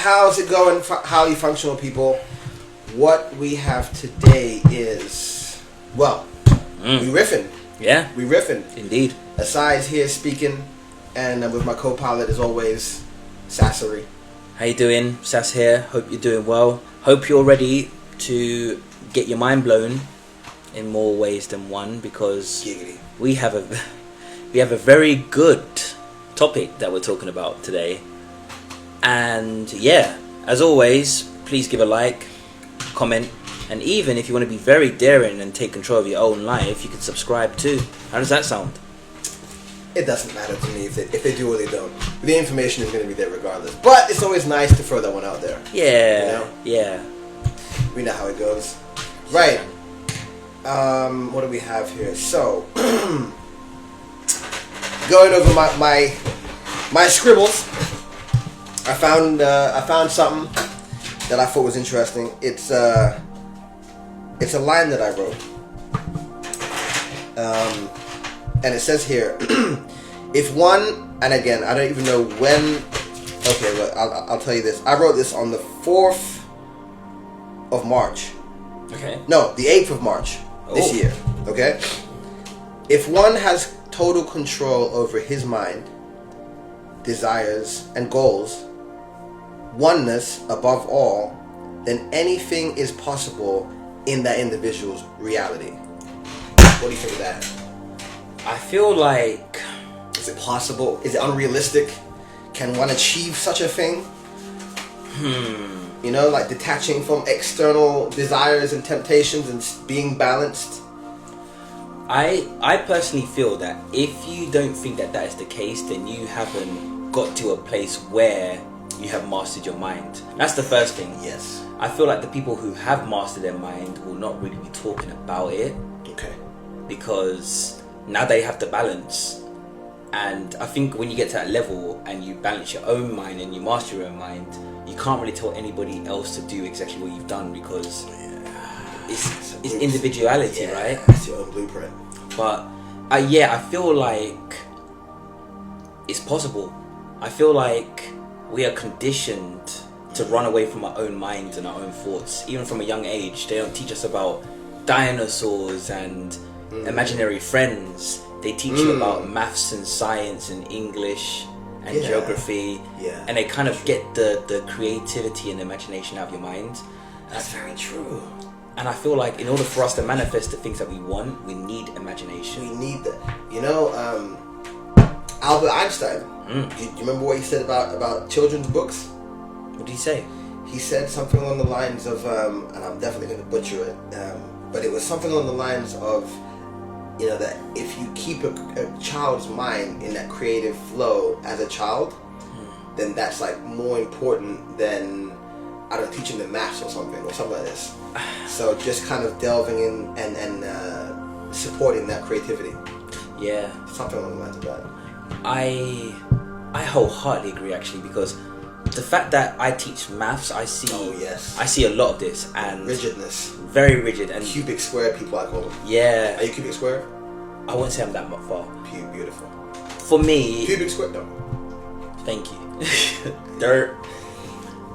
how's it going, highly functional people? What we have today is, well, we riffing. Yeah. We riffing. Indeed. Asai is here speaking, and with my co-pilot, as always, Sassery. How you doing? Sass here. Hope you're doing well. Hope you're ready to get your mind blown in more ways than one, because Giggity. we have a very good topic that we're talking about today. And yeah, as always, please give a like, comment, and even if you want to be very daring and take control of your own life, you can subscribe too. How does that sound? It doesn't matter to me if they do or they don't. The information is going to be there regardless. But it's always nice to throw that one out there. Yeah. You know? Yeah. We know how it goes. Right. What do we have here? So, going over my scribbles, I found something that I thought was interesting. It's a line that I wrote, and it says here, if one, and again, I don't even know when. Okay, look, I'll tell you this. I wrote this on the 4th of March. Okay. No, the 8th of March this year. Okay. If one has total control over his mind, desires, and goals, oneness above all, then anything is possible in that individual's reality. What do you think of that? I feel like... Is it possible? Is it unrealistic? Can one achieve such a thing? You know, like detaching from external desires and temptations and being balanced? I personally feel that if you don't think that is the case, then you haven't got to a place where you have mastered your mind. That's the first thing. Yes. I feel like the people who have mastered their mind will not really be talking about it. Okay. Because now they have the balance. And I think when you get to that level and you balance your own mind and you master your own mind, you can't really tell anybody else to do exactly what you've done, because it's individuality, right? It's your own blueprint. But I feel like it's possible. I feel like we are conditioned to run away from our own minds and our own thoughts, even from a young age. They don't teach us about dinosaurs and imaginary friends. They teach you about maths and science and English and geography, and they kind of get the creativity and imagination out of your mind. That's very true. And I feel like in order for us to manifest the things that we want, we need imagination. We need that. You know, Albert Einstein, you remember what he said about children's books? What did he say? He said something along the lines of, and I'm definitely going to butcher it, but it was something along the lines of, you know, that if you keep a child's mind in that creative flow as a child, then that's like more important than, I don't know, teaching them maths or something like this. So just kind of delving in and supporting that creativity. Yeah. Something along the lines of that. I wholeheartedly agree, actually, because the fact that I teach maths, I see a lot of this, and rigidness, very rigid, and cubic square people, I call them. Yeah. Are you cubic square? I wouldn't say I'm that much far. Beautiful. For me, cubic square. No. Thank you. Dirt.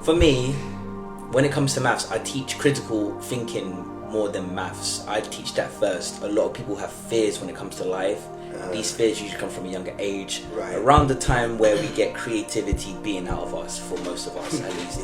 For me, when it comes to maths, I teach critical thinking more than maths. I teach that first. A lot of people have fears when it comes to life. These fears usually come from a younger age, around the time where we get creativity being out of us, for most of us at least.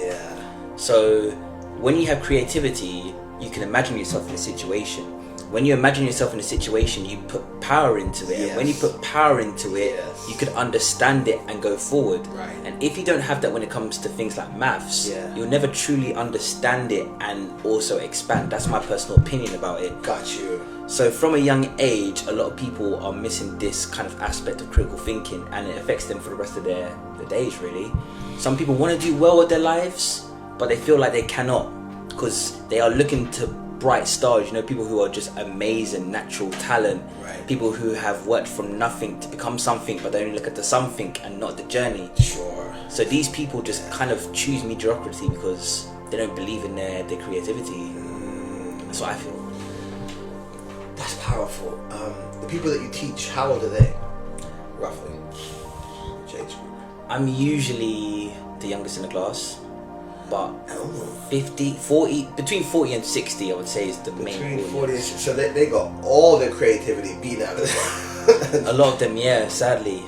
So when you have creativity, you can imagine yourself in a situation. When you imagine yourself in a situation, you put power into it. And when you put power into it, you could understand it and go forward. And if you don't have that when it comes to things like maths, you'll never truly understand it and also expand. That's my personal opinion about it. Got you. So from a young age, a lot of people are missing this kind of aspect of critical thinking, and it affects them for the rest of their days, really. Some people want to do well with their lives, but they feel like they cannot, because they are looking to bright stars, you know, people who are just amazing, natural talent, people who have worked from nothing to become something, but they only look at the something and not the journey. So these people just kind of choose mediocrity because they don't believe in their creativity. That's what I feel. That's powerful. The people that you teach, how old are they, roughly? Age group. I'm usually the youngest in the class. but 40, between 40 and 60, I would say is the main Between audience. 40 and 60. So they got all their creativity beaten out of them. A lot of them, yeah, sadly.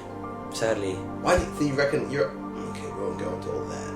Why do you reckon you're... Okay, we won't go into all that.